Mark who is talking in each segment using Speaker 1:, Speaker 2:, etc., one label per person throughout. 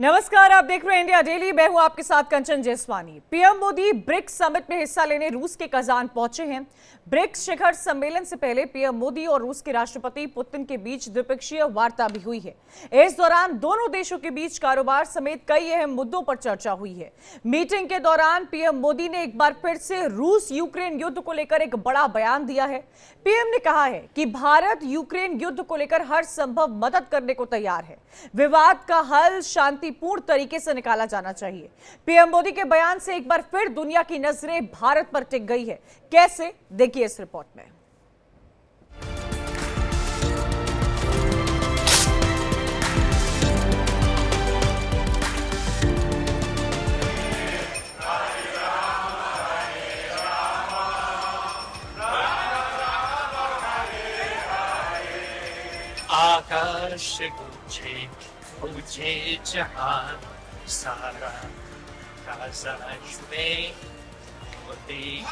Speaker 1: नमस्कार, आप देख रहे हैं इंडिया डेली। मैं हूं आपके साथ Kanchan Jeswani. PM Modi BRICS summit में हिस्सा लेने रूस के कजान पहुंचे हैं। ब्रिक्स शिखर सम्मेलन से पहले पीएम मोदी और रूस के राष्ट्रपति पुतिन के बीच द्विपक्षीय वार्ता भी हुई है। इस दौरान दोनों देशों के बीच कारोबार समेत कई अहम मुद्दों पर चर्चा हुई है। मीटिंग के दौरान पीएम मोदी ने एक बार फिर से रूस यूक्रेन युद्ध को लेकर एक बड़ा बयान दिया है। पीएम ने कहा है कि भारत यूक्रेन युद्ध को लेकर हर संभव मदद करने को तैयार है। विवाद का हल शांतिपूर्ण तरीके से निकाला जाना चाहिए। पीएम मोदी के बयान से एक बार फिर दुनिया की नजरें भारत पर टिक गई है। कैसे, देखिए इस रिपोर्ट में।
Speaker 2: आकाश गूंजे पूछे जहां सारा आकाश में मोदी।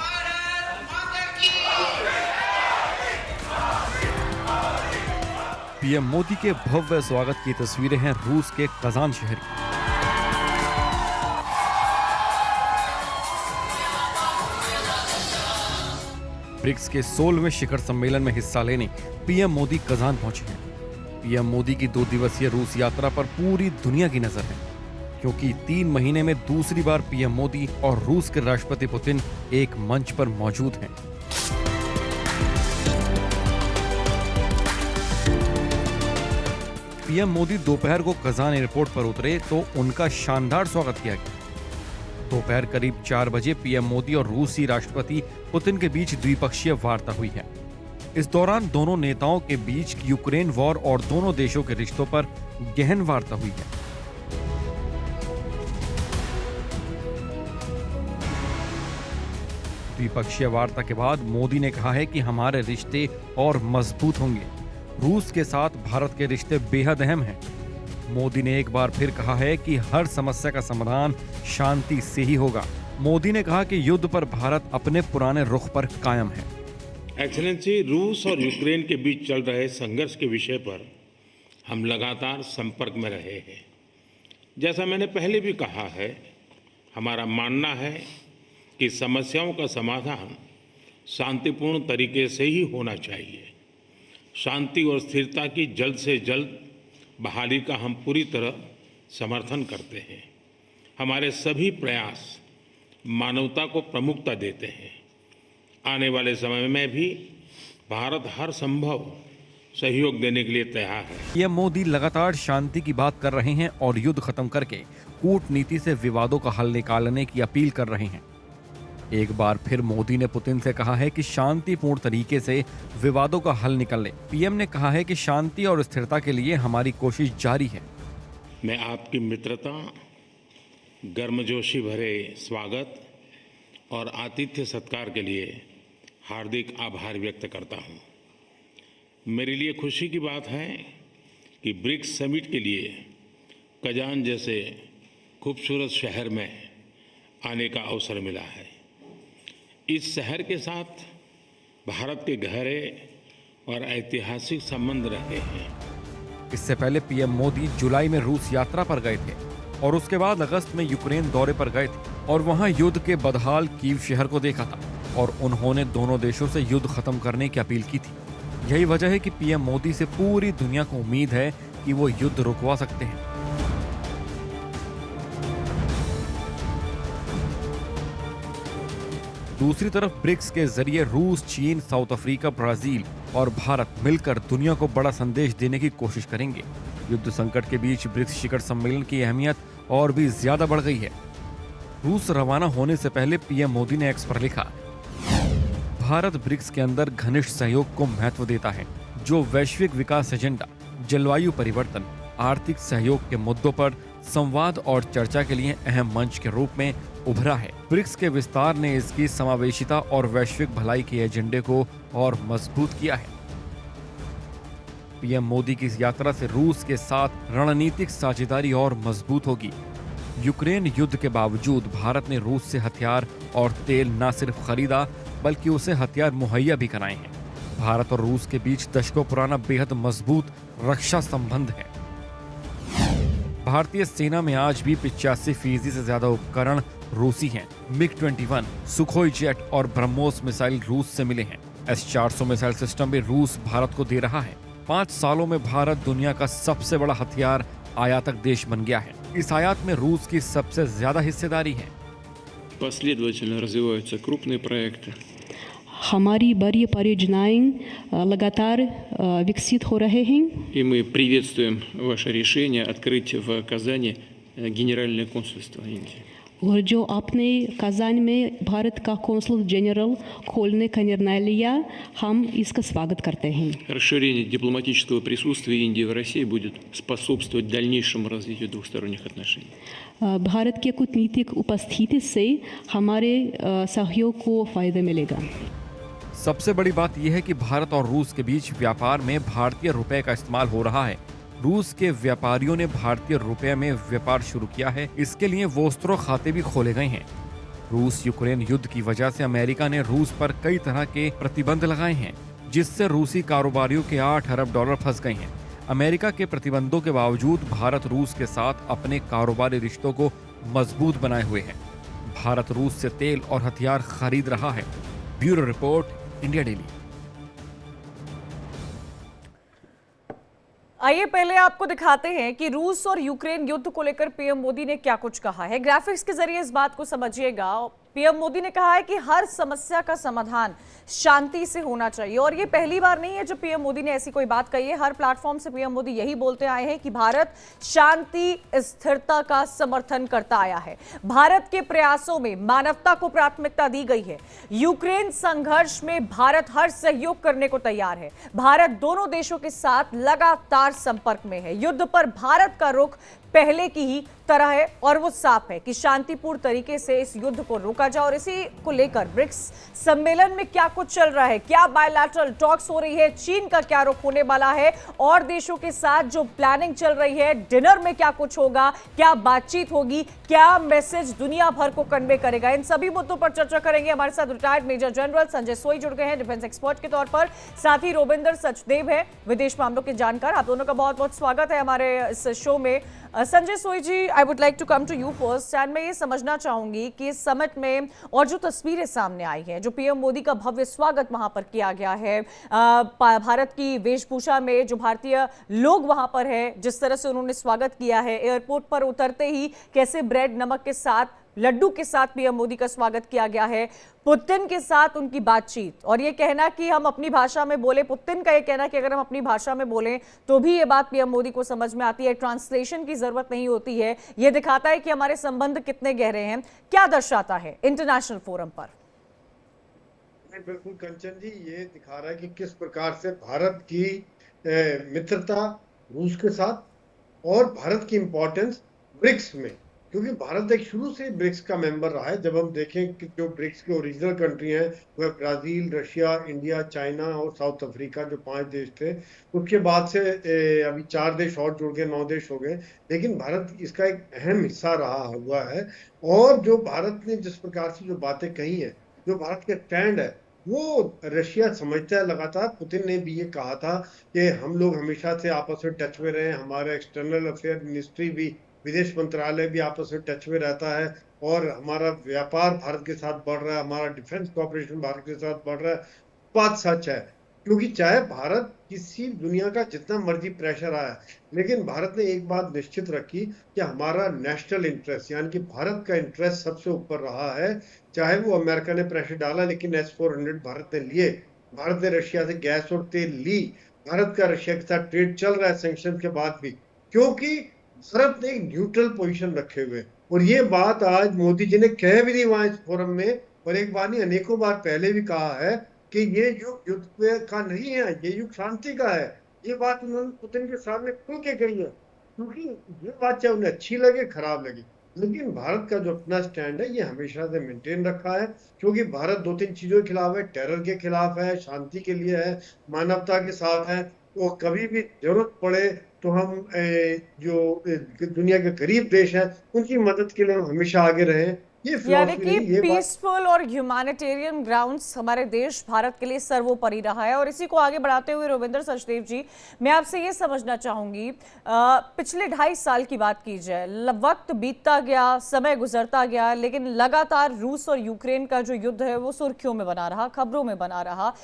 Speaker 3: पीएम मोदी के भव्य स्वागत की तस्वीरें हैं रूस के कजान शहर की। ब्रिक्स के 16वें शिखर सम्मेलन में हिस्सा लेने पीएम मोदी कजान पहुंचे हैं। पीएम मोदी की 2 दिवसीय रूस यात्रा पर पूरी दुनिया की नजर है, क्योंकि 3 महीने में दूसरी बार पीएम मोदी और रूस के राष्ट्रपति पुतिन एक मंच पर मौजूद हैं। पीएम मोदी दोपहर को कजान एयरपोर्ट पर उतरे तो उनका शानदार स्वागत किया गया। दोपहर करीब 4 बजे पीएम मोदी और रूसी राष्ट्रपति पुतिन के बीच द्विपक्षीय वार्ता हुई है। इस दौरान दोनों नेताओं के बीच यूक्रेन वॉर और दोनों देशों के रिश्तों पर गहन वार्ता हुई है। द्विपक्षीय वार्ता के बाद मोदी ने कहा है कि हमारे रिश्ते और मजबूत होंगे। रूस के साथ भारत के रिश्ते बेहद अहम हैं। मोदी ने एक बार फिर कहा है कि हर समस्या का समाधान शांति से ही होगा। मोदी ने कहा कि युद्ध पर भारत अपने पुराने रुख पर कायम है।
Speaker 4: एक्सेलेंसी, रूस और यूक्रेन के बीच चल रहे संघर्ष के विषय पर हम लगातार संपर्क में रहे हैं। जैसा मैंने पहले भी कहा है, हमारा मानना है कि समस्याओं का समाधान शांतिपूर्ण तरीके से ही होना चाहिए। शांति और स्थिरता की जल्द से जल्द बहाली का हम पूरी तरह समर्थन करते हैं। हमारे सभी प्रयास मानवता को प्रमुखता देते हैं। आने वाले समय में भी भारत हर संभव सहयोग देने के लिए तैयार है।
Speaker 3: पीएम मोदी लगातार शांति की बात कर रहे हैं और युद्ध खत्म करके कूटनीति से विवादों का हल निकालने की अपील कर रहे हैं। एक बार फिर मोदी ने पुतिन से कहा है कि शांतिपूर्ण तरीके से विवादों का हल निकाले। पीएम ने कहा है कि शांति और स्थिरता के लिए हमारी कोशिश जारी है।
Speaker 4: मैं आपकी मित्रता, गर्मजोशी भरे स्वागत और आतिथ्य सत्कार के लिए हार्दिक आभार व्यक्त करता हूं। मेरे लिए खुशी की बात है कि ब्रिक्स समिट के लिए कजान जैसे खूबसूरत शहर में आने का अवसर मिला है। इस शहर के साथ भारत के गहरे और ऐतिहासिक संबंध रहे हैं।
Speaker 3: इससे पहले पीएम मोदी जुलाई में रूस यात्रा पर गए थे और उसके बाद अगस्त में यूक्रेन दौरे पर गए थे और वहां युद्ध के बदहाल कीव शहर को देखा था और उन्होंने दोनों देशों से युद्ध खत्म करने की अपील की थी। यही वजह है कि पीएम मोदी से पूरी दुनिया को उम्मीद है कि वो युद्ध रुकवा सकते हैं। दूसरी तरफ ब्रिक्स के जरिए रूस, चीन, साउथ अफ्रीका, ब्राजील और भारत मिलकर दुनिया को बड़ा संदेश देने की कोशिश करेंगे। युद्ध संकट के बीच ब्रिक्स शिखर सम्मेलन की अहमियत और भी ज्यादा बढ़ गई है। रूस रवाना होने से पहले पीएम मोदी ने एक्स पर लिखा, भारत ब्रिक्स के अंदर घनिष्ठ सहयोग को महत्व देता है, जो वैश्विक विकास एजेंडा, जलवायु परिवर्तन, आर्थिक सहयोग के मुद्दों पर संवाद और चर्चा के लिए अहम मंच के रूप में उभरा है। ब्रिक्स के विस्तार ने इसकी समावेशिता और वैश्विक भलाई के एजेंडे को और मजबूत किया है। पीएम मोदी की इस यात्रा से रूस के साथ रणनीतिक साझेदारी और मजबूत होगी। यूक्रेन युद्ध के बावजूद भारत ने रूस से हथियार और तेल न सिर्फ खरीदा बल्कि उसे हथियार मुहैया भी कराए हैं। भारत और रूस के बीच दशकों पुराना बेहद मजबूत रक्षा संबंध है। भारतीय सेना में आज भी 85% से ज्यादा उपकरण रूसी हैं। MiG-21, सुखोई जेट और ब्रह्मोस मिसाइल रूस से मिले हैं। S-400 मिसाइल सिस्टम भी रूस भारत को दे रहा है। 5 सालों में भारत दुनिया का सबसे बड़ा हथियार आयातक देश बन गया है। इस आयात में रूस की सबसे ज्यादा हिस्सेदारी है।
Speaker 5: Последовательно развиваются крупные проекты.
Speaker 6: हमारी बड़ी परियोजनाएं लगातार विकसित हो रहे हैं
Speaker 5: И мы приветствуем ваше решение открыть в Казани Генеральное консульство Индии.
Speaker 6: और जो आपने कजान में भारत का कौंसल जनरल खोलने का निर्णय लिया, हम इसका स्वागत करते हैं।
Speaker 5: Расширение дипломатического присутствия Индии в России будет способствовать дальнейшему развитию двухсторонних отношений.
Speaker 6: भारत के कूटनीतिक उपस्थिति से हमारे सहयोग को फायदा मिलेगा।
Speaker 3: सबसे बड़ी बात यह है कि भारत और रूस के बीच व्यापार में भारतीय रुपए का इस्तेमाल हो रहा है। रूस के व्यापारियों ने भारतीय रुपए में व्यापार शुरू किया है। इसके लिए वोस्त्रो खाते भी खोले गए हैं। रूस यूक्रेन युद्ध की वजह से अमेरिका ने रूस पर कई तरह के प्रतिबंध लगाए हैं, जिससे रूसी कारोबारियों के $8 अरब फंस गए हैं। अमेरिका के प्रतिबंधों के बावजूद भारत रूस के साथ अपने कारोबारी रिश्तों को मजबूत बनाए हुए है। भारत रूस से तेल और हथियार खरीद रहा है। Bureau report, India daily.
Speaker 1: आइए पहले आपको दिखाते हैं कि रूस और यूक्रेन युद्ध को लेकर पीएम मोदी ने क्या कुछ कहा है। ग्राफिक्स के जरिए इस बात को समझिएगा। पीएम मोदी ने कहा है कि हर समस्या का समाधान शांति से होना चाहिए, और ये पहली बार नहीं है जब पीएम मोदी ने ऐसी कोई बात कही है। हर प्लेटफॉर्म से पीएम मोदी यही बोलते आए हैं कि भारत शांति स्थिरता का समर्थन करता आया है। भारत के प्रयासों में मानवता को प्राथमिकता दी गई है। यूक्रेन संघर्ष में भारत हर सहयोग करने को तैयार है। भारत दोनों देशों के साथ लगातार संपर्क में है। युद्ध पर भारत का रुख पहले की ही तरह है और वो साफ है कि शांतिपूर्ण तरीके से इस युद्ध को रोका जाए। और इसी को लेकर ब्रिक्स सम्मेलन में क्या कुछ चल रहा है, क्या बायलैटरल टॉक्स हो रही है, चीन का क्या रुख होने वाला है, और देशों के साथ जो प्लानिंग चल रही है, डिनर में क्या कुछ होगा, क्या बातचीत होगी, क्या मैसेज दुनिया भर को कन्वे करेगा, इन सभी मुद्दों पर चर्चा करेंगे। हमारे साथ रिटायर्ड मेजर जनरल संजय सोई जुड़ गए हैं डिफेंस एक्सपर्ट के तौर पर, साथ ही रोबिंदर सचदेव है विदेश मामलों के जानकार। आप दोनों का बहुत बहुत स्वागत है हमारे इस शो में। Sanjay Soi ji, I would like to come to you first, and मैं ये समझना चाहूंगी कि इस समिट में और जो तस्वीरें सामने आई हैं, जो पीएम मोदी का भव्य स्वागत वहां पर किया गया है, भारत की वेशभूषा में जो भारतीय लोग वहां पर है, जिस तरह से उन्होंने स्वागत किया है, एयरपोर्ट पर उतरते ही कैसे ब्रेड नमक के साथ, लड्डू के साथ पीएम मोदी का स्वागत किया गया है, पुतिन के साथ उनकी बातचीत, और ये कहना कि हम अपनी भाषा में बोले, पुतिन का ये कहना कि अगर हम अपनी भाषा में बोलें तो भी ये बात पीएम मोदी को समझ में आती है, ट्रांसलेशन की जरूरत नहीं होती है। ये दिखाता है कि हमारे संबंध कितने गहरे हैं। क्या दर्शाता है इंटरनेशनल फोरम पर?
Speaker 7: बिल्कुल कंचन जी, ये दिखा रहा है कि किस प्रकार से भारत की मित्रता रूस के साथ और भारत की इंपॉर्टेंस ब्रिक्स में, क्योंकि भारत एक शुरू से ब्रिक्स का मेंबर रहा है। जब हम देखें कि जो ब्रिक्स के ओरिजिनल कंट्री हैं वह ब्राजील, रशिया, इंडिया, चाइना और साउथ अफ्रीका, जो 5 देश थे। उसके बाद से अभी 4 देश और जुड़ गए, 9 देश हो गए, लेकिन भारत इसका एक अहम हिस्सा रहा हुआ है। और जो भारत ने जिस प्रकार से जो बातें कही हैं, जो भारत के स्टैंड है, वो रशिया समझता है। लगातार पुतिन ने भी ये कहा था कि हम लोग हमेशा से आपस में टच में रहे, हमारे एक्सटर्नल अफेयर मिनिस्ट्री भी, विदेश मंत्रालय भी आपस में टच में रहता है, और हमारा व्यापार भारत के साथ बढ़ रहा है, हमारा डिफेंस कॉर्पोरेशन भारत के साथ बढ़ रहा है। बात सच है, क्योंकि चाहे भारत किसी दुनिया का जितना मर्जी प्रेशर आया, लेकिन भारत ने एक बात निश्चित रखी कि हमारा नेशनल इंटरेस्ट, यानी कि भारत का इंटरेस्ट सबसे ऊपर रहा है। चाहे वो अमेरिका ने प्रेशर डाला, लेकिन S-400 भारत ने लिए, भारत ने रशिया से गैस और तेल ली, भारत का रशिया के साथ ट्रेड चल रहा है सैंक्शन के बाद भी, क्योंकि भारत ने एक न्यूट्रल पोजीशन रखे हुए। और ये बात आज मोदी जी ने कह भी दी वहां इस फोरम में, और एक बार नहीं अनेकों बार पहले भी कहा है कि ये युग युद्ध का नहीं है, ये युग शांति का है। ये बात उन्होंने पुतिन के सामने खुल के कही है, क्योंकि ये बात चाहे उन्हें अच्छी लगे खराब लगे, लेकिन भारत का जो अपना स्टैंड है ये हमेशा से मेंटेन रखा है। क्योंकि भारत 2-3 चीजों के खिलाफ है, टेरर के खिलाफ है, शांति के लिए है, मानवता के साथ है। तो कभी भी जरूरत पड़े तो हम जो दुनिया के गरीब देश हैं उनकी मदद के लिए हम हमेशा आगे रहे। ये
Speaker 1: यानी
Speaker 7: फिलॉसफी
Speaker 1: कि
Speaker 7: नहीं, ये बात
Speaker 1: पीसफुल और ह्यूमैनिटेरियन ग्राउंड्स हमारे देश भारत के लिए सर्वोपरि रहा है। और इसी को आगे बढ़ाते हुए रविंद्र सचदेव जी, मैं आपसे ये समझना चाहूंगी, पिछले 2.5 साल की बात की जाए, वक्त बीतता गया, समय गुजरता गया, लेकिन लगातार रूस और यूक्रेन का जो युद्ध है वो सुर्खियों में बना रहा, खबरों में बना रहा।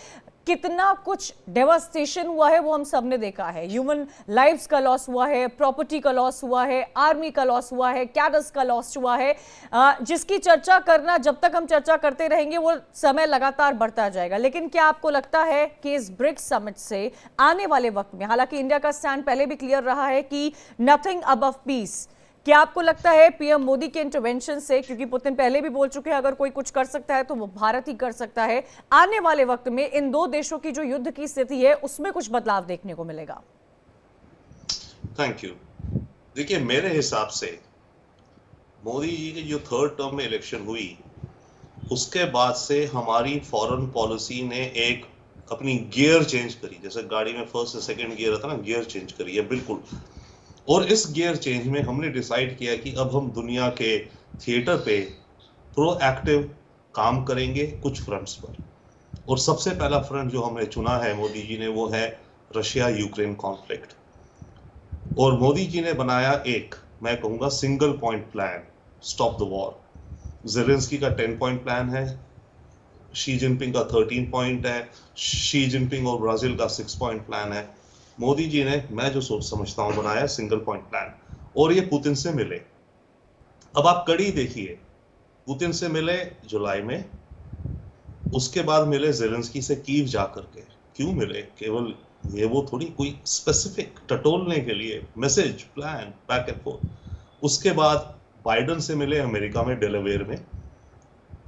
Speaker 1: कितना कुछ डेवास्टेशन हुआ है वो हम सब ने देखा है। ह्यूमन लाइव्स का लॉस हुआ है, प्रॉपर्टी का लॉस हुआ है, आर्मी का लॉस हुआ है, कैडर्स का लॉस हुआ है, जिसकी चर्चा करना, जब तक हम चर्चा करते रहेंगे वो समय लगातार बढ़ता जाएगा। लेकिन क्या आपको लगता है कि इस ब्रिक्स समिट से आने वाले वक्त में, हालांकि इंडिया का स्टैंड पहले भी क्लियर रहा है कि नथिंग अबव पीस, क्या आपको लगता है पीएम मोदी के इंटरवेंशन से, क्योंकि पुतिन पहले भी बोल चुके हैं अगर कोई कुछ कर सकता है तो वो भारत ही कर सकता है, आने वाले वक्त में इन दो देशों की जो युद्ध की स्थिति है उसमें कुछ बदलाव देखने को मिलेगा?
Speaker 8: Thank you. देखिए, मेरे हिसाब से मोदी जी की जो 3rd टर्म में इलेक्शन हुई उसके बाद से हमारी फॉरेन पॉलिसी ने एक अपनी गियर चेंज करी। जैसे गाड़ी में फर्स्ट से सेकंड गियर आता ना, गियर चेंज करी है बिल्कुल। और इस गियर चेंज में हमने डिसाइड किया कि अब हम दुनिया के थिएटर पे प्रोएक्टिव काम करेंगे कुछ फ्रंट्स पर। और सबसे पहला फ्रंट जो हमने चुना है मोदी जी ने, वो है रशिया यूक्रेन कॉन्फ्लिक्ट। और मोदी जी ने बनाया एक, मैं कहूँगा, single point plan, stop the war. Zelensky का 10 पॉइंट प्लान है, शी जिनपिंग का 13 पॉइंट है, शी जिनपिंग और ब्राजील का 6 पॉइंट प्लान है। मोदी जी ने, मैं जो सोच समझता हूं, बनाया सिंगल पॉइंट प्लान। और ये पुतिन से मिले। अब आप कड़ी देखिए, पुतिन से मिले जुलाई में, उसके बाद मिले ज़ेलेंस्की से कीव जाकर के। क्यों मिले? केवल ये वो थोड़ी कोई स्पेसिफिक टटोलने के लिए, message, plan, back and fourth. उसके बाद बाइडेन से मिले अमेरिका में, डेलावेयर में,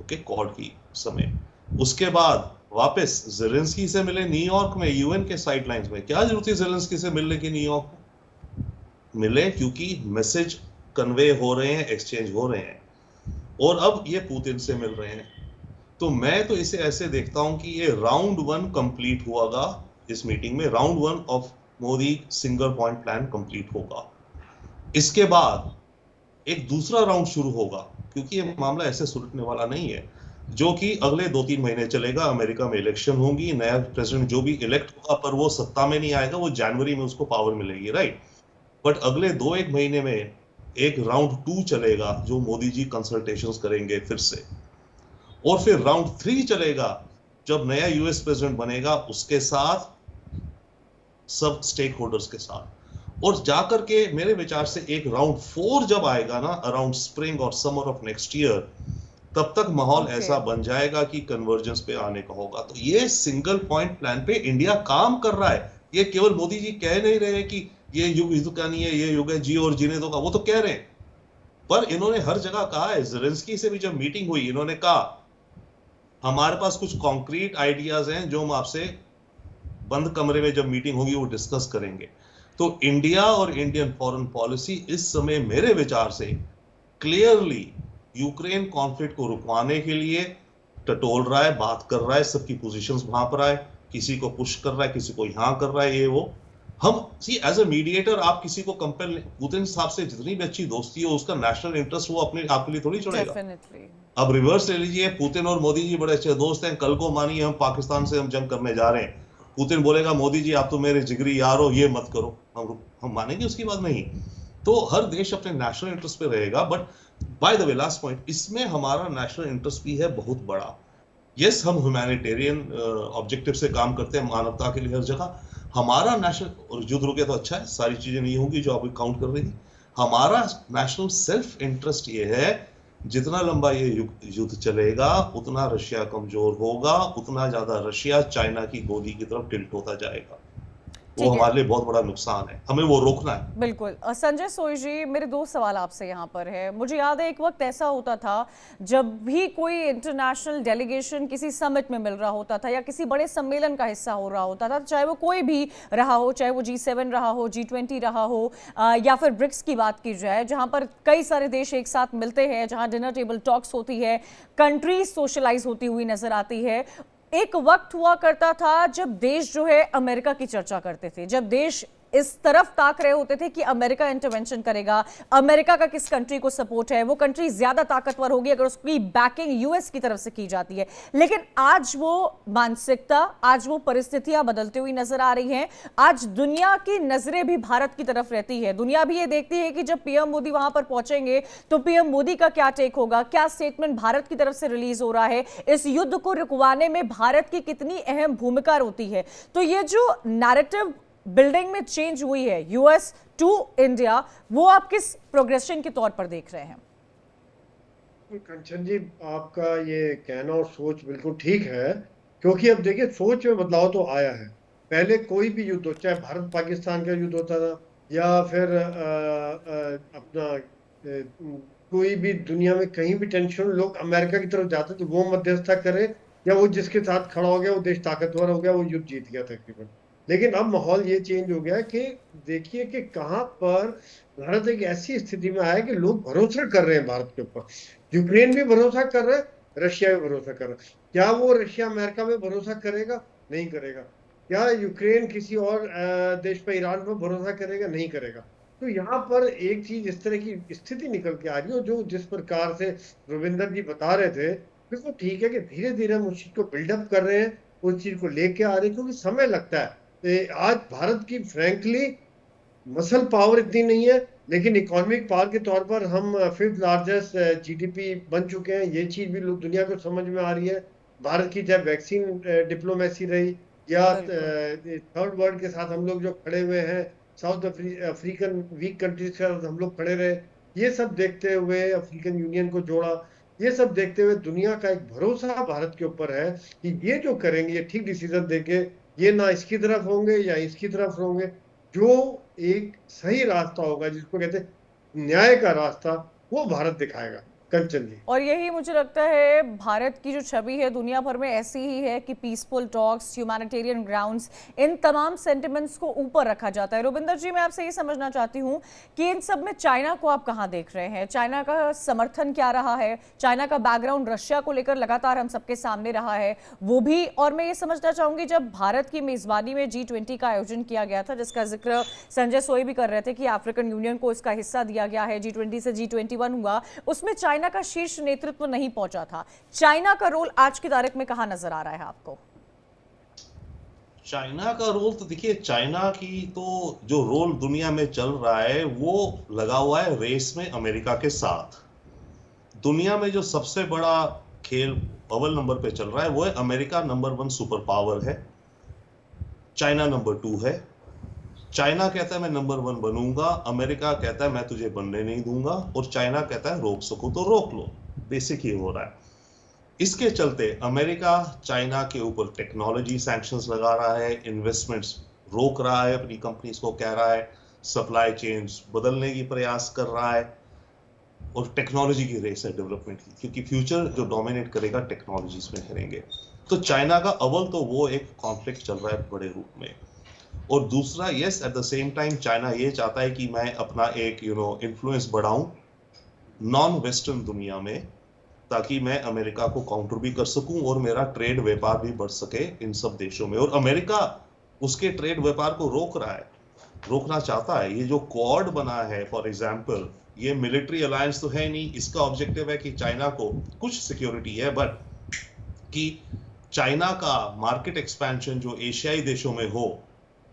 Speaker 8: ओके, कॉड की समय। उसके बाद वापस ज़ेलेंस्की से मिले न्यूयॉर्क में, यूएन के साइडलाइंस में। क्या जरूरत है ज़ेलेंस्की से मिलने की न्यूयॉर्क में? मिले क्योंकि मैसेज कन्वे हो रहे हैं, एक्सचेंज हो रहे हैं। और अब ये पुतिन से मिल रहे हैं। तो मैं तो इसे ऐसे देखता हूं कि ये राउंड 1 कंप्लीट होगा। इस मीटिंग में round 1 of Modi single point plan complete होगा। इसके बाद एक दूसरा राउंड शुरू होगा, क्योंकि ये मामला ऐसे सुलटने वाला नहीं है, जो कि अगले 2-3 महीने चलेगा। अमेरिका में इलेक्शन होंगी, नया प्रेसिडेंट जो भी इलेक्ट होगा, पर वो सत्ता में नहीं आएगा, वो जनवरी में उसको पावर मिलेगी, राइट। बट अगले 2-1 महीने में एक राउंड 2 चलेगा, जो मोदी जी कंसल्टेशंस करेंगे फिर से। और फिर राउंड 3 चलेगा, जब नया यूएस प्रेसिडेंट बनेगा, उसके साथ, सब स्टेक होल्डर्स के साथ। और जाकर के मेरे विचार से एक राउंड 4 जब आएगा ना, अराउंड स्प्रिंग और समर ऑफ नेक्स्ट ईयर, तब तक माहौल ऐसा बन जाएगा कि कन्वर्जेंस पे आने का होगा। तो ये सिंगल पॉइंट प्लान पे इंडिया काम कर रहा है। ये केवल मोदी जी कह नहीं रहे कि ये युग युद्ध का नहीं है, ये युग है जी और जीने दो का, वो तो कह रहे हैं, पर इन्होंने हर जगह कहा है। ज़ेलेंस्की से भी जब मीटिंग हुई, इन्होंने कहा हमारे पास कुछ कॉन्क्रीट आइडियाज हैं जो हम आपसे बंद कमरे में जब मीटिंग होगी वो डिस्कस करेंगे। तो इंडिया और इंडियन फॉरेन पॉलिसी इस समय मेरे विचार से क्लियरली यूक्रेन कॉन्फ्लिक्ट को रुकवाने के लिए टटोल रहा है, बात कर रहा है, सबकी पोजीशंस वहां पर आए, किसी को पुश कर रहा है, किसी को यहां कर रहा है, ये वो। हम सी एज ए मीडिएटर आप किसी को कंपेल, पुतिन साहब से जितनी भी अच्छी दोस्ती हो, उसका नेशनल इंटरेस्ट वो अपने आपके लिए थोड़ी छोड़ेगा। अब रिवर्स ले लीजिए, पुतिन और मोदी जी बड़े अच्छे दोस्त हैं, कल को मानिए हम पाकिस्तान से हम जंग करने जा रहे हैं, पुतिन बोलेगा मोदी जी आप तो मेरे जिगरी यार हो, ये मत करो, हम मानेंगे उसकी बात? नहीं। तो हर देश अपने नेशनल इंटरेस्ट पे रहेगा। But by the way, last point, इसमें हमारा नेशनल इंटरेस्ट भी है बहुत बड़ा। यस, हम ह्यूमैनिटेरियन ऑब्जेक्टिव से काम करते हैं, मानवता के लिए हर जगह। हमारा नेशनल, और युद्ध रुके तो अच्छा है, सारी चीजें नहीं होंगी जो आप काउंट कर रही थी। हमारा नेशनल सेल्फ इंटरेस्ट ये है, जितना लंबा ये युद्ध चलेगा उतना रशिया कमजोर होगा, उतना ज्यादा रशिया चाइना की गोदी की तरफ टिल्ट होता जाएगा। वो हमारे लिए बहुत बड़ा नुकसान है, हमें वो रोकना है।
Speaker 1: बिल्कुल। संजय सोई जी, मेरे 2 सवाल आपसे यहाँ पर है। मुझे याद है एक वक्त ऐसा होता था जब भी कोई इंटरनेशनल डेलीगेशन किसी समिट में मिल रहा होता था या किसी बड़े सम्मेलन का हिस्सा हो रहा होता था, चाहे वो कोई भी रहा हो, चाहे वो G7 रहा हो, G20 रहा हो, या फिर ब्रिक्स की बात की जाए, जहाँ पर कई सारे देश एक साथ मिलते हैं, जहाँ डिनर टेबल टॉक्स होती है, कंट्रीज सोशलाइज होती हुई नजर आती है। एक वक्त हुआ करता था जब देश जो है अमेरिका की चर्चा करते थे, जब देश इस तरफ ताक रहे होते थे कि अमेरिका इंटरवेंशन करेगा, अमेरिका का किस कंट्री को सपोर्ट है, वो कंट्री ज्यादा ताकतवर होगी अगर उसकी बैकिंग यूएस की तरफ से की जाती है। लेकिन आज वो मानसिकता, आज वो परिस्थितियां बदलती हुई नजर आ रही हैं। आज दुनिया की नजरें भी भारत की तरफ रहती है। दुनिया भी ये देखती है कि जब पीएम मोदी वहां पर पहुंचेंगे तो पीएम मोदी का क्या टेक होगा, क्या स्टेटमेंट भारत की तरफ से रिलीज हो रहा है, इस युद्ध को रुकवाने में भारत की कितनी अहम भूमिका होती है। तो ये जो नैरेटिव बिल्डिंग में चेंज हुई है यूएस टू इंडिया, वो आप किस प्रोग्रेशन के तौर पर देख रहे हैं?
Speaker 7: कंचन जी, आपका ये कहना और सोच बिल्कुल ठीक है, क्योंकि अब देखिए सोच में बदलाव तो आया है। पहले कोई भी युद्ध हो, चाहे भारत पाकिस्तान का युद्ध होता था या फिर कोई भी दुनिया में कहीं भी टेंशन, लोग अमेरिका की तरफ जाते थे, वो मध्यस्थता करे या वो जिसके साथ खड़ा हो गया वो देश ताकतवर हो गया, वो युद्ध जीत गया तकरीबन। लेकिन अब माहौल ये चेंज हो गया कि देखिए कि कहाँ पर भारत एक ऐसी स्थिति में आया कि लोग भरोसा कर रहे हैं भारत के ऊपर। यूक्रेन भी भरोसा कर रहा है, रशिया भी भरोसा कर रहा है। क्या वो रशिया अमेरिका में भरोसा करेगा? नहीं करेगा। क्या यूक्रेन किसी और देश पर, ईरान पर भरोसा करेगा? नहीं करेगा। तो यहाँ पर एक चीज इस तरह की स्थिति निकल के आ रही है, जो जिस प्रकार से रविंदर जी बता रहे थे, बिल्कुल ठीक है कि धीरे धीरे हम उस चीज को बिल्डअप कर रहे हैं, उस चीज को लेके आ रहे हैं, क्योंकि समय लगता है। आज भारत की फ्रैंकली मसल पावर इतनी नहीं है, लेकिन इकोनॉमिक पावर के तौर पर हम 5th लार्जेस्ट जीडीपी बन चुके हैं। ये चीज भी लोग दुनिया को समझ में आ रही है। भारत की चाहे वैक्सीन डिप्लोमेसी रही या थर्ड वर्ल्ड के साथ हम लोग जो खड़े हुए हैं, साउथ अफ्रीकन वीक कंट्रीज के साथ हम लोग खड़े रहे, ये सब देखते हुए अफ्रीकन यूनियन को जोड़ा, ये सब देखते हुए दुनिया का एक भरोसा भारत के ऊपर है कि ये जो करेंगे ये ठीक डिसीजन देंगे, ये ना इसकी तरफ होंगे या इसकी तरफ होंगे, जो एक सही रास्ता होगा, जिसको कहते हैं न्याय का रास्ता, वो भारत दिखाएगा। कंचन जी,
Speaker 1: और यही मुझे लगता है भारत की जो छवि है दुनिया भर में ऐसी ही है कि पीसफुल टॉक्स, ह्यूमैनिटेरियन ग्राउंड्स, इन तमाम सेंटिमेंट्स को ऊपर रखा जाता है। रुबिंदर जी, मैं आपसे ये समझना चाहती हूँ कि इन सब में चाइना को आप कहाँ देख रहे हैं? चाइना का समर्थन क्या रहा है? चाइना का बैकग्राउंड रशिया को लेकर लगातार हम सबके सामने रहा है, वो भी। और मैं ये समझना चाहूंगी, जब भारत की मेजबानी में G20 का आयोजन किया गया था, जिसका जिक्र संजय सोई भी कर रहे थे कि अफ्रीकन यूनियन को इसका हिस्सा दिया गया है, G20 से G21 हुआ, उसमें चाइना का शीर्ष नेतृत्व नहीं पहुंचा था। चाइना का रोल आज की तारीख में कहां नजर आ रहा है आपको?
Speaker 8: चाइना का रोल तो देखिए, चाइना की तो जो रोल दुनिया में चल रहा है वो लगा हुआ है रेस में अमेरिका के साथ। दुनिया में जो सबसे बड़ा खेल अव्वल नंबर पे चल रहा है वो है अमेरिका नंबर 1 सुपर पावर है, चाइना नंबर 2 है। चाइना कहता है मैं नंबर 1 बनूंगा, अमेरिका कहता है मैं तुझे बनने नहीं दूंगा, और चाइना कहता है रोक सको तो रोक लो। बेसिक ये हो रहा है। इसके चलते अमेरिका चाइना के ऊपर टेक्नोलॉजी सैंक्शंस लगा रहा है, इन्वेस्टमेंट्स रोक रहा है, अपनी कंपनीज को कह रहा है, सप्लाई चेन्स बदलने की प्रयास कर रहा है, और टेक्नोलॉजी की रेस है डेवलपमेंट की, क्योंकि फ्यूचर जो डोमिनेट करेगा टेक्नोलॉजीज में करेंगे। तो चाइना का अव्वल तो वो एक कॉन्फ्लिक्ट चल रहा है बड़े रूप में, और दूसरा yes at the same time China ये चाहता है कि मैं अपना एक इन्फ्लुएंस बढ़ाऊं नॉन वेस्टर्न दुनिया में, ताकि मैं अमेरिका को काउंटर भी कर सकूं और मेरा ट्रेड व्यापार भी बढ़ सके इन सब देशों में। और अमेरिका उसके ट्रेड व्यापार को रोकना चाहता है। ये जो क्वाड बना है फॉर एग्जांपल, ये मिलिट्री अलायंस तो है नहीं, इसका ऑब्जेक्टिव है कि चाइना को कुछ सिक्योरिटी है, बट कि चाइना का मार्केट एक्सपेंशन जो एशियाई देशों में हो।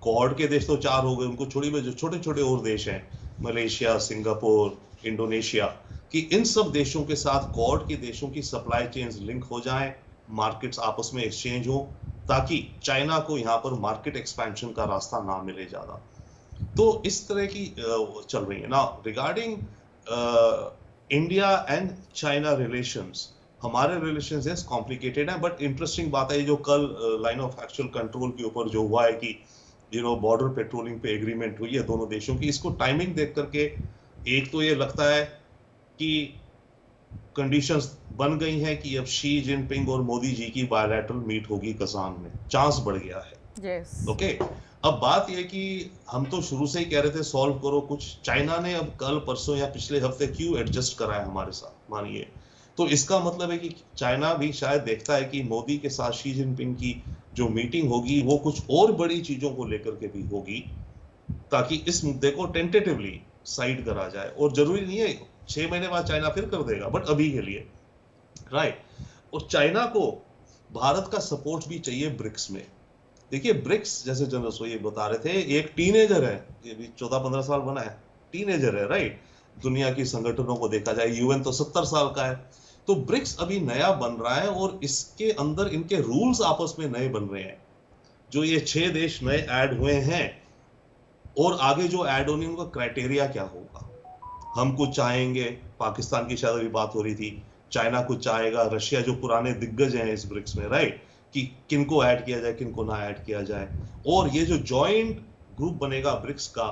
Speaker 8: क्वाड के देश तो 4 हो गए, उनको छोड़ी में जो छोटे छोटे और देश हैं, मलेशिया, सिंगापुर, इंडोनेशिया, कि इन सब देशों के साथ क्वाड के देशों की सप्लाई चेन्स लिंक हो जाएं, मार्केट्स आपस में एक्सचेंज हो, ताकि चाइना को यहाँ पर मार्केट एक्सपेंशन का रास्ता ना मिले ज्यादा। तो इस तरह की चल रही है ना। Regarding India and China relations, हमारे रिलेशंस कॉम्प्लिकेटेड है, बट इंटरेस्टिंग बात है जो कल लाइन ऑफ एक्चुअल कंट्रोल के ऊपर जो हुआ है कि बॉर्डर पेट्रोलिंग पे एग्रीमेंट हुई है दोनों देशों की। इसको टाइमिंग देख करके एक तो ये लगता है कि कंडीशंस बन गई हैं कि अब शी जिनपिंग और मोदी जी की बायलैटरल मीट होगी कजान में, चांस बढ़ गया है। ओके, अब बात यह कि हम तो शुरू से ही कह रहे थे सॉल्व करो कुछ, चाइना ने अब कल परसों या पिछले हफ्ते क्यों एडजस्ट करा है हमारे साथ, मानिए। तो इसका मतलब है कि चाइना भी शायद देखता है कि मोदी के साथ शी जिनपिंग की जो मीटिंग होगी वो कुछ और बड़ी चीजों को लेकर के भी होगी, ताकि इस मुद्दे को टेंटेटिवली साइड करा जाए। और जरूरी नहीं है 6 महीने बाद चाइना फिर कर देगा, बट अभी के लिए, राइट। और चाइना को भारत का सपोर्ट भी चाहिए ब्रिक्स में। देखिए ब्रिक्स, जैसे जनरल सोई बता रहे थे, एक टीनेजर है, ये भी 14-15 साल बना है, टीनेजर है, राइट। दुनिया की संगठनों को देखा जाए, यूएन तो 70 साल का है। तो ब्रिक्स अभी नया बन रहा है और इसके अंदर इनके रूल्स आपस में नए बन रहे हैं। जो ये 6 देश नए ऐड हुए हैं और आगे जो ऐड होने उनका क्राइटेरिया क्या होगा। हम कुछ चाहेंगे, पाकिस्तान की शायद अभी बात हो रही थी, चाइना कुछ चाहेगा, रशिया जो पुराने दिग्गज हैं इस ब्रिक्स में, राइट, कि किनको ऐड किया जाए किनको ना ऐड किया जाए। और ये जो जॉइंट ग्रुप बनेगा ब्रिक्स का,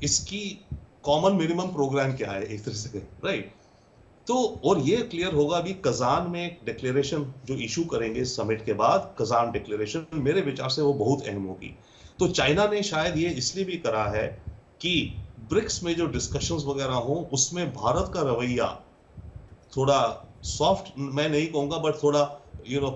Speaker 8: इसकी कॉमन मिनिमम प्रोग्राम क्या है एक तरह से, राइट। तो और ये क्लियर होगा अभी कजान में एक डिक्लेरेशन जो इशू करेंगे समिट के बाद, कजान डिक्लेरेशन, मेरे विचार से वो बहुत अहम होगी। तो चाइना ने शायद ये इसलिए भी करा है कि ब्रिक्स में जो डिस्कशंस वगैरह हो उसमें भारत का रवैया थोड़ा सॉफ्ट, मैं नहीं कहूंगा, बट थोड़ा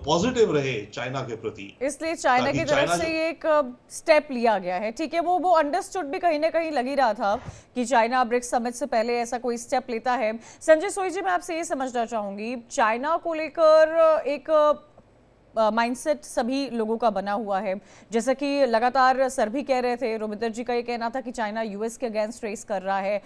Speaker 8: पॉजिटिव रहे चाइना के प्रति।
Speaker 1: इसलिए चाइना की तरफ से ये एक स्टेप लिया गया है। ठीक है, वो अंडरस्टूड भी कहीं ना कहीं लग ही रहा था कि चाइना ब्रिक्स समिट से पहले ऐसा कोई स्टेप लेता है। संजय सोई जी, मैं आपसे ये समझना चाहूंगी, चाइना को लेकर एक माइंडसेट सभी लोगों का बना हुआ है, जैसा कि लगातार सर भी कह रहे थे, रोमिंदर जी का ये कहना था कि चाइना यूएस के अगेंस्ट रेस कर रहा है।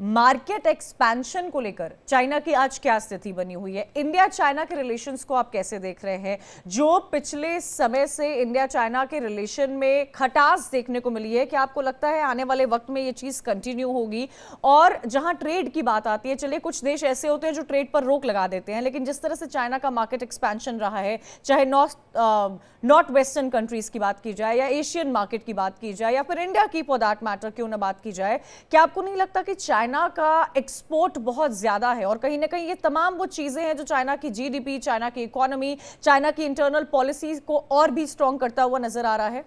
Speaker 1: मार्केट एक्सपेंशन को लेकर चाइना की आज क्या स्थिति बनी हुई है? इंडिया चाइना के रिलेशंस को आप कैसे देख रहे हैं? जो पिछले समय से इंडिया चाइना के रिलेशन में खटास देखने को मिली है, क्या आपको लगता है आने वाले वक्त में ये चीज कंटिन्यू होगी? और जहां ट्रेड की बात आती है, चलिए कुछ देश ऐसे होते हैं जो ट्रेड पर रोक लगा देते हैं, लेकिन जिस तरह से चाइना का मार्केट एक्सपेंशन रहा है, चाहे नॉर्थ वेस्टर्न कंट्रीज की बात की जाए या एशियन मार्केट की बात की जाए या फिर इंडिया की फॉर दैट मैटर क्यों ना बात की जाए, क्या आपको नहीं लगता कि चाइना का एक्सपोर्ट बहुत ज्यादा है और कहीं ना कहीं ये तमाम वो चीजें हैं जो चाइना की जीडीपी, चाइना की इकोनॉमी, चाइना की इंटरनल पॉलिसीज को और भी स्ट्रॉन्ग करता हुआ नजर आ रहा है?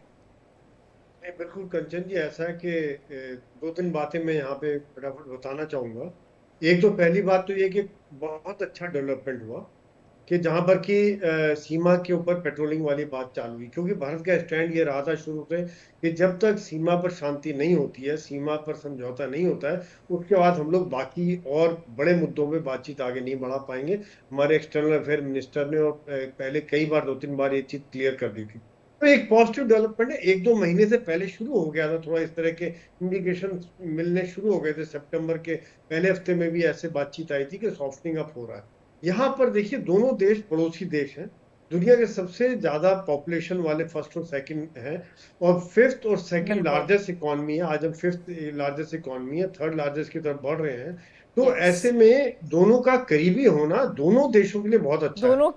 Speaker 7: नहीं, बिल्कुल कंचन जी, ऐसा है कि 2-3 बातें मैं यहाँ पे फटाफट बताना चाहूंगा। एक तो पहली बात तो ये कि बहुत अच्छा डेवलपमेंट हुआ कि जहां पर कि सीमा के ऊपर पेट्रोलिंग वाली बात चालू हुई, क्योंकि भारत का स्टैंड ये रहा था शुरू से कि जब तक सीमा पर शांति नहीं होती है, सीमा पर समझौता नहीं होता है, उसके बाद हम लोग बाकी और बड़े मुद्दों पे बातचीत आगे नहीं बढ़ा पाएंगे। हमारे एक्सटर्नल अफेयर मिनिस्टर ने और पहले कई बार 2-3 बार ये चीज क्लियर कर दी थी। तो एक पॉजिटिव डेवलपमेंट है, 1-2 महीने से पहले शुरू हो गया था, थोड़ा इस तरह के इंडिकेशन मिलने शुरू हो गए थे। सितंबर के पहले हफ्ते में भी ऐसे बातचीत आई थी कि सॉफ्टनिंग अप हो रहा है। यहाँ पर देखिए, दोनों देश पड़ोसी देश हैं, दुनिया के सबसे ज्यादा पॉपुलेशन वाले फर्स्ट और सेकंड हैं, और फिफ्थ और सेकंड लार्जेस्ट इकोनॉमी है। आज हम फिफ्थ लार्जेस्ट इकोनॉमी है, थर्ड लार्जेस्ट की तरफ बढ़ रहे हैं। तो ऐसे में दोनों का करीबी होना दोनों देशों के लिए बहुत अच्छा है।